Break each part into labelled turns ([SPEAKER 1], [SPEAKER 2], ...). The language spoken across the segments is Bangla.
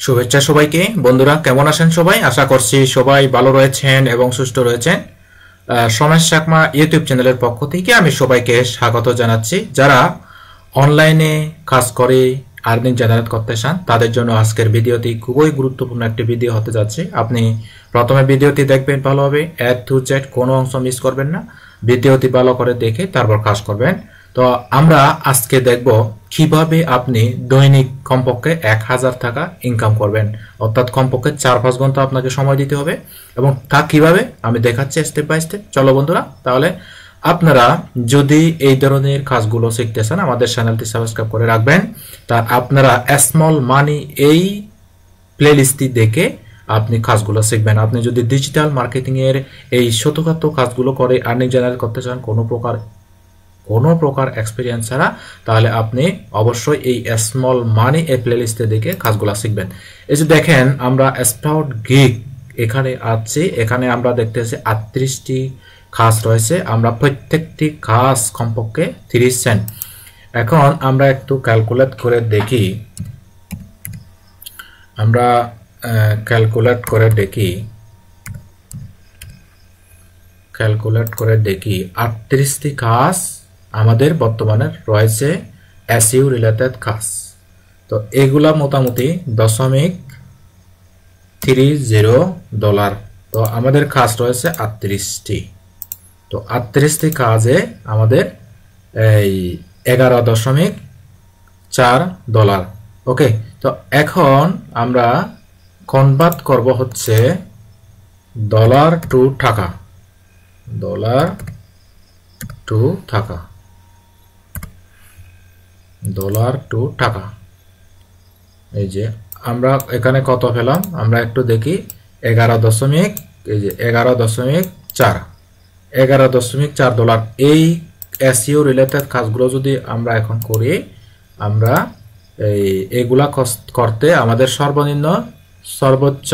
[SPEAKER 1] শুভেচ্ছা সবাইকে। বন্ধুরা কেমন আছেন সবাই? আশা করছি সবাই ভালো রয়েছেন এবং সুস্থ রয়েছেন। সমেশ চাকমা ইউটিউব চ্যানেলের পক্ষ থেকে আমি সবাইকে স্বাগত জানাচ্ছি। যারা অনলাইনে কাজ করে আর্নিং জেনারেট করতে চান তাদের জন্য আজকের ভিডিওটি খুবই গুরুত্বপূর্ণ একটি ভিডিও হতে যাচ্ছে। আপনি প্রথমে ভিডিওটি দেখবেন ভালোভাবে, এ টু জেড কোনো অংশ মিস করবেন না। ভিডিওটি ভালো করে দেখে তারপর কাজ করবেন। তো আমরা আজকে দেখব কিভাবে আপনি দৈনিক কমপক্ষে 1000 টাকা ইনকাম করবেন, অর্থাৎ কমপক্ষে 4-5 ঘন্টা আপনাকে সময় দিতে হবে এবং তা কিভাবে আমি দেখাচ্ছি স্টেপ বাই স্টেপ। চলো বন্ধুরা, তাহলে আপনারা যদি এই ধরনের কাজগুলো শিখতে চান আমাদের চ্যানেলটি সাবস্ক্রাইব করে রাখবেন। তার আপনারা স্মল মানি এই প্লেলিস্টটি দেখে আপনি কাজগুলো শিখবেন। আপনি যদি ডিজিটাল মার্কেটিং এর এই ছোটখাটো কাজগুলো করে আর্নিং জেনারেট করতে চান কোনো প্রকার এক্সপিরিয়েন্স ছাড়া, তাহলে আপনি অবশ্যই এই স্মল মানি এই প্লেলিস্টে দেখে কাজগুলো শিখবেন। এই যে দেখেন আমরা স্প্রাউট গিগ এখানে আছি, এখানে আমরা দেখতেছি 38টি কাজ রয়েছে। আমরা প্রত্যেকটি কাজ কমপক্ষে 30 সেন্ট। এখন আমরা একটু ক্যালকুলেট করে দেখি, আমরা ক্যালকুলেট করে দেখি 38টি কাজ আমাদের বর্তমানে রয়েছে এসইও রিলেটেড কাজ। তো এগুলা মোটামুটি $0.30। তো আমাদের কাজ রয়েছে 38টি। তো 38টি কাজে আমাদের এই $11.4। ওকে, তো এখন আমরা কনভার্ট করব হচ্ছে ডলার টু টাকা। এই যে আমরা এখানে কত পেলাম আমরা একটু দেখি। 11.4 ডলার। এই এসইও রিলেটেড কাজগুলো যদি আমরা এখন করি, আমরা এগুলা করতে আমাদের সর্বোচ্চ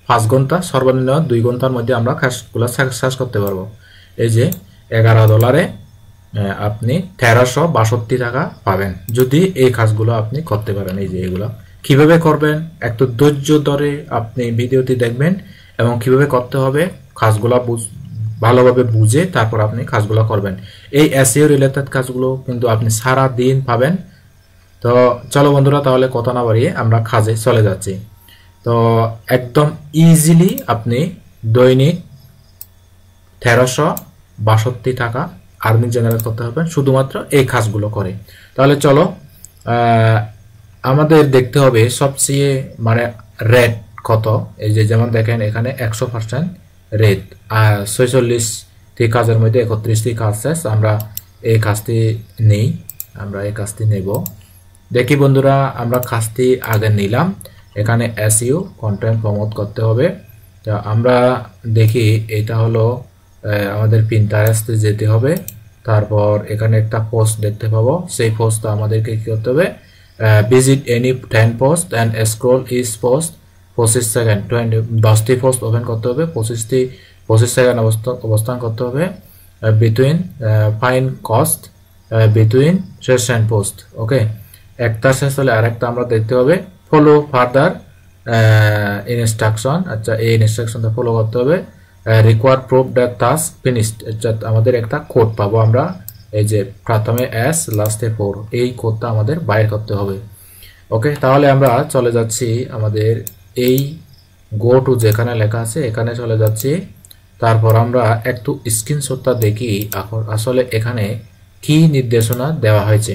[SPEAKER 1] 5 ঘন্টা, সর্বনিম্ন 2 ঘন্টার মধ্যে আমরা কাজগুলো শেষ করতে পারবো। এই যে $11 আপনি 1362 টাকা পাবেন যদি এই কাজগুলো আপনি করতে পারেন। এই যে এগুলো কিভাবে করবেন একটু ধৈর্য ধরে আপনি ভিডিওটি দেখবেন এবং কিভাবে করতে হবে কাজগুলো ভালোভাবে বুঝে তারপর আপনি কাজগুলো করবেন। এই এসইও রিলেটেড কাজগুলো কিন্তু আপনি সারা দিন পাবেন। তো চলো বন্ধুরা, তাহলে কথা না বাড়িয়ে আমরা কাজে চলে যাচ্ছি। তো একদম ইজিলি আপনি দৈনিক 1362 টাকা আর্নিং জেনারেট করতে পারবেন শুধুমাত্র এই কাজগুলো করে। তাহলে চলো, আমাদের দেখতে হবে সবচেয়ে রেট কত। এই যে যেমন দেখেন এখানে 100% রেট, 46টি কাজের মধ্যে 31টি কাজ শেষ। আমরা এই কাজটি নেব। দেখি বন্ধুরা, আমরা কাজটি আগে নিলাম। এখানে এসইও কন্টেন্ট প্রমোট করতে হবে। তো আমরা দেখি এটা হলো আমাদের পিন্টারেস্টে যেতে হবে। তারপর এখানে একটা পোস্ট দেখতে পাবো, সেই পোস্টটা আমাদেরকে কি করতে হবে, visit any 10 post and scroll each post 25 second. 10টি পোস্ট ওপেন করতে হবে, 25 সেকেন্ড অবস্থান করতে হবে। Between fine cost between session post. Okay, একটা শেষ হলে আরেকটা আমরা দেখতে হবে। Follow further instruction. আচ্ছা, এই ইনস্ট্রাকশনটা ফলো করতে হবে। Required proof that task finished. আমাদের একটা কোড পাবো আমরা, এই যে প্রথমে এস লাস্টে 4, এই কোডটা আমাদের বাইর করতে হবে। ওকে, তাহলে আমরা চলে যাচ্ছি আমাদের এই গো টু যেখানে লেখা আছে এখানে চলে যাচ্ছি। তারপর আমরা একটু স্ক্রিনশটটা দেখি আসলে এখানে কি নির্দেশনা দেওয়া হয়েছে।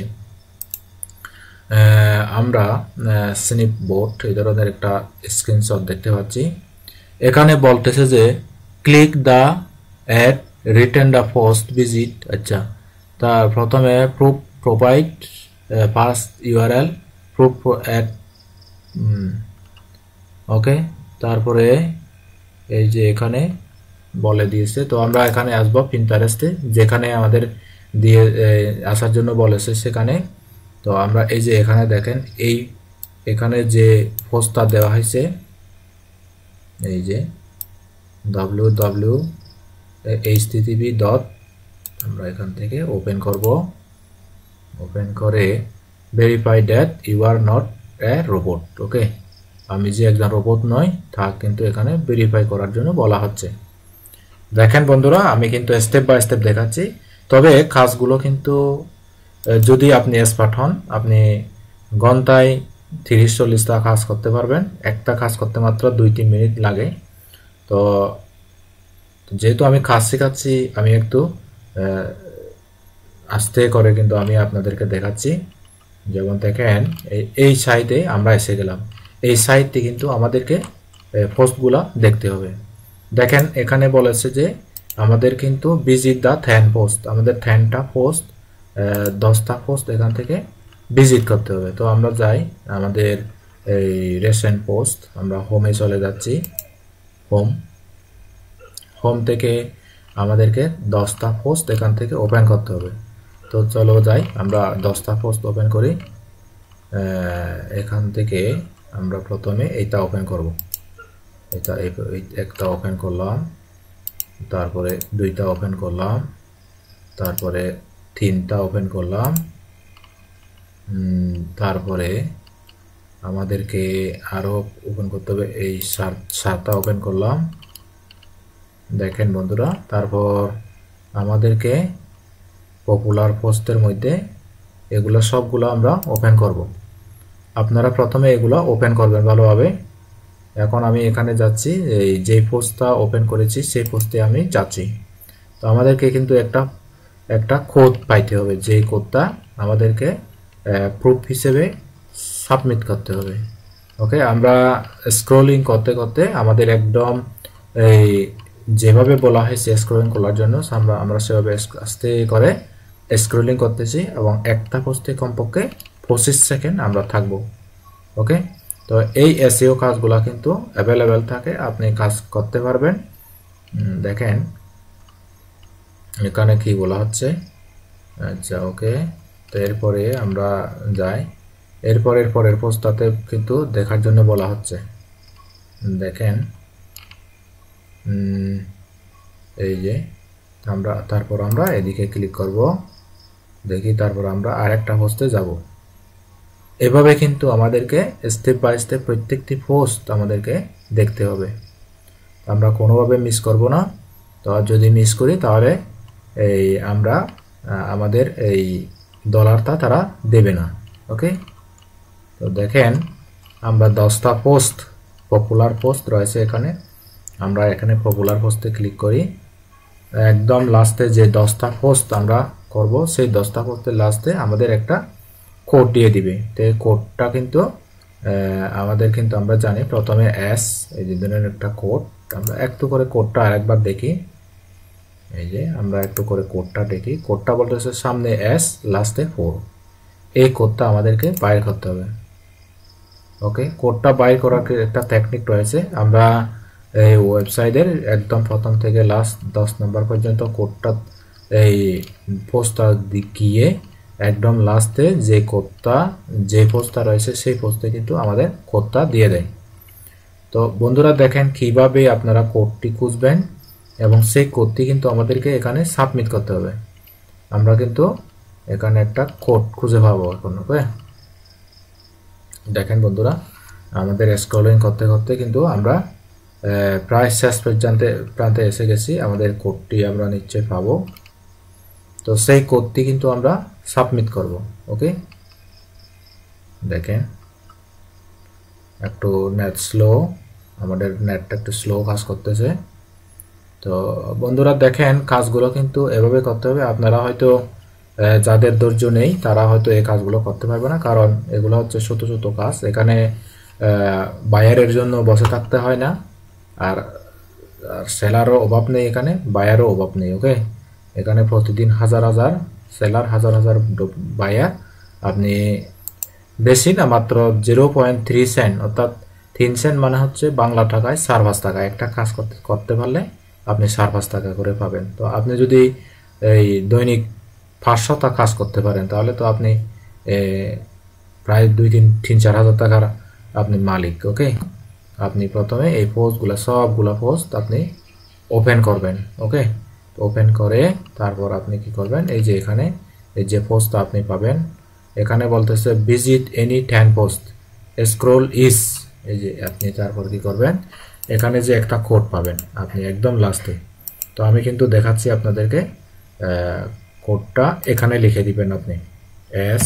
[SPEAKER 1] আমরা স্নিপ বোর্ড এই ধরনের একটা স্ক্রিনশট দেখতে পাচ্ছি। এখানে বলতেছে যে click the ad return the post visit. আচ্ছা, তার প্রথমে proof provide pass URL proof ad. Okay, তারপরে এই যে এখানে বলে দিয়েছে। তো আমরা এখানে আসবো পিন্টারেস্টে, যেখানে আমাদের দিয়ে আসার জন্য বলেছে সেখানে। তো আমরা এই যে এখানে দেখেন এখানে যে পোস্টটা দেওয়া হয়েছে, এই যে www.http. আমরা এখান থেকে ওপেন করব। ওপেন করে verify that you are not a robot. Okay, আমি যে একজন রোবট নই তা কিন্তু এখানে ভেরিফাই করার জন্য বলা হচ্ছে। দেখেন বন্ধুরা, আমি কিন্তু স্টেপ বাই স্টেপ দেখাচ্ছি। তবে কাজগুলো কিন্তু যদি আপনি এক্সপার্ট হন, আপনি ঘন্টায় 30-40টা কাজ করতে পারবেন। একটা কাজ করতে মাত্র 2-3 মিনিট লাগে। তো যেহেতু আমি কাজ শেখাচ্ছি, আমি একটু আস্তে করে কিন্তু আমি আপনাদেরকে দেখাচ্ছি। যেমন দেখেন, এই সাইটে আমরা এসে গেলাম। এই সাইটটি কিন্তু আমাদেরকে পোস্টগুলা দেখতে হবে। দেখেন এখানে বলেছে যে আমাদের কিন্তু ভিজিট দ্য 10 পোস্ট, আমাদের 10টা পোস্ট, 10টা পোস্ট এখান থেকে ভিজিট করতে হবে। তো আমরা যাই আমাদের এই রিসেন্ট পোস্ট, আমরা হোমে চলে যাচ্ছি। হোম থেকে আমাদেরকে 10টা পোস্ট এখান থেকে ওপেন করতে হবে। তো চলো যাই, আমরা 10টা পোস্ট ওপেন করি। এখান থেকে আমরা প্রথমে এইটা ওপেন করব। এটা একটা ওপেন করলাম, তারপরে 2টা ওপেন করলাম, তারপরে 3টা ওপেন করলাম, তারপরে আমাদেরকে আরো ওপেন করতে হবে। এই 7টা ওপেন করলাম। দেখেন বন্ধুরা, তারপর আমাদেরকে পপুলার পোস্টের মধ্যে এগুলো সবগুলো আমরা ওপেন করব। আপনারা প্রথমে এগুলো ওপেন করবেন ভালোভাবে। এখন আমি এখানে যাচ্ছি, এই যে পোস্টটা ওপেন করেছি সেই পোস্টে আমি যাচ্ছি। তো আমাদেরকে কিন্তু একটা কোড পাইতে হবে, যে কোডটা আমাদেরকে প্রুফ হিসেবে সাবমিট করতে হবে। ওকে, আমরা স্ক্রলিং করতে করতে আমাদের একদম এই যেভাবে বলা হয়েছে স্ক্রলিং করার জন্য আমরা সেভাবে আস্তে করে স্ক্রলিং করতেছি, এবং একটা পোস্টে কমপক্ষে 25 সেকেন্ড আমরা থাকবো। ওকে, তো এই এসইও কাজগুলা কিন্তু অ্যাভেলেবেল থাকে, আপনি কাজ করতে পারবেন। দেখেন এখানে কি বলা হচ্ছে। আচ্ছা, ওকে, তো এরপরে আমরা যাই। এরপরের পোস্টটাতে কিন্তু দেখার জন্য বলা হচ্ছে। দেখেন এই যে তারপর আমরা এদিকে ক্লিক করব, দেখি, তারপর আমরা আরেকটা পোস্টে যাব। এভাবে কিন্তু আমাদেরকে স্টেপ বাই স্টেপ প্রত্যেকটি পোস্ট আমাদেরকে দেখতে হবে, আমরা কোনোভাবে মিস করব না। তো যদি মিস করি তাহলে আমরা আমাদের এই ডলারটা তারা দেবে না। ওকে, তো দেখেন আমরা 10টা পোস্ট, পপুলার পোস্ট রয়েছে এখানে, আমরা এখানে পপুলার পোস্টে ক্লিক করি। একদম লাস্টে যে 10টা পোস্ট আমরা করব, সেই 10টা পোস্টের লাস্টে আমাদের একটা কোড দিয়ে দিবে। তো এই কোডটা কিন্তু আমাদের কিন্তু আমরা জানি প্রথমে এস, এই যে ধরনের একটা কোড, আমরা একটু করে কোডটা আরেকবার দেখি। এই যে আমরা একটু করে কোডটা দেখি। কোডটা বলতেছে সামনে এস, লাস্টে 4। এই কোডটা আমাদেরকে বাইর করতে হবে। ওকে, কোডটা বাইর করার একটা টেকনিক রয়েছে। আমরা এই ওয়েবসাইটের একদম প্রথম থেকে লাস্ট 10 নম্বর পর্যন্ত কোডটা এই পোস্টটা গিয়ে একদম লাস্টে যে পোস্টটা রয়েছে সেই পোস্টে কিন্তু আমাদের কোডটা দিয়ে দেয়। তো বন্ধুরা দেখেন কিভাবে আপনারা কোডটি খুঁজবেন, এবং সেই কোডটি কিন্তু আমাদেরকে এখানে সাবমিট করতে হবে। আমরা কিন্তু এখানে একটা কোড খুঁজে পাবো এখন। ওকে, দেখেন বন্ধুরা, আমাদের স্ক্রলিং করতে করতে কিন্তু আমরা প্রায় শেষ প্রান্তে এসে গেছি। আমাদের কোডটি আমরা নিশ্চয়ই পাবো। তো সেই কোডটি কিন্তু আমরা সাবমিট করব। ওকে, দেখেন একটু নেট স্লো, আমাদের নেটটা একটু স্লো কাজ করতেছে। তো বন্ধুরা দেখেন কাজগুলো কিন্তু এভাবে করতে হবে। আপনারা হয়তো যাদের ধৈর্য নেই তারা হয়তো এই কাজগুলো করতে পারবে না, কারণ এগুলো হচ্ছে ছোট ছোট কাজ। এখানে বায়ারের জন্য বসে থাকতে হয় না, আর সেলারও অভাব নেই, এখানে বায়ারও অভাব নেই। ওকে, এখানে প্রতিদিন হাজার হাজার সেলার, হাজার হাজার বায়ার, আপনি বেশি না, মাত্র 0.3 সেন্ট, অর্থাৎ 3 সেন্ট মানে হচ্ছে বাংলা টাকায় 4-5 টাকা। একটা কাজ করতে পারলে আপনি 4-5 টাকা করে পাবেন। তো আপনি যদি এই দৈনিক 500টা কাজ করতে পারেন তাহলে তো আপনি প্রায় 2-3-4 হাজার টাকার আপনি মালিক। ওকে, আপনি প্রথমে এই পোস্টগুলো সবগুলো পোস্ট আপনি ওপেন করবেন। ওকে, ওপেন করে তারপর আপনি কি করবেন, এই যে এখানে এই যে পোস্টটা আপনি পাবেন, এখানে বলতেছে visit any 10 post, scroll is এই যে আপনি তারপর কি করবেন, এখানে যে একটা কোড পাবেন আপনি একদম লাস্টে, তো আমি কিন্তু দেখাচ্ছি আপনাদেরকে। কোডটা এখানে লিখে দিবেন আপনি, এস,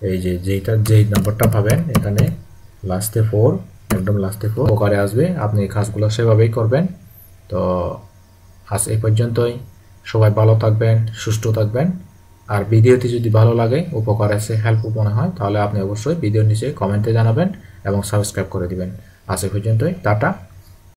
[SPEAKER 1] এই যে যেই নাম্বারটা পাবেন এখানে লাস্টে 4, একদম লাস্টে 4 উপকারে আসবে। আপনি কাজগুলো সেভাবেই করবেন। তো আজ এই পর্যন্তই। সবাই ভালো থাকবেন, সুস্থ থাকবেন। আর ভিডিওটি যদি ভালো লাগে, উপকার আছে, হেল্পফুল মনে হয়, তাহলে আপনি অবশ্যই ভিডিওর নিচে কমেন্টে জানাবেন এবং সাবস্ক্রাইব করে দিবেন। আজ এই পর্যন্তই, টাটা।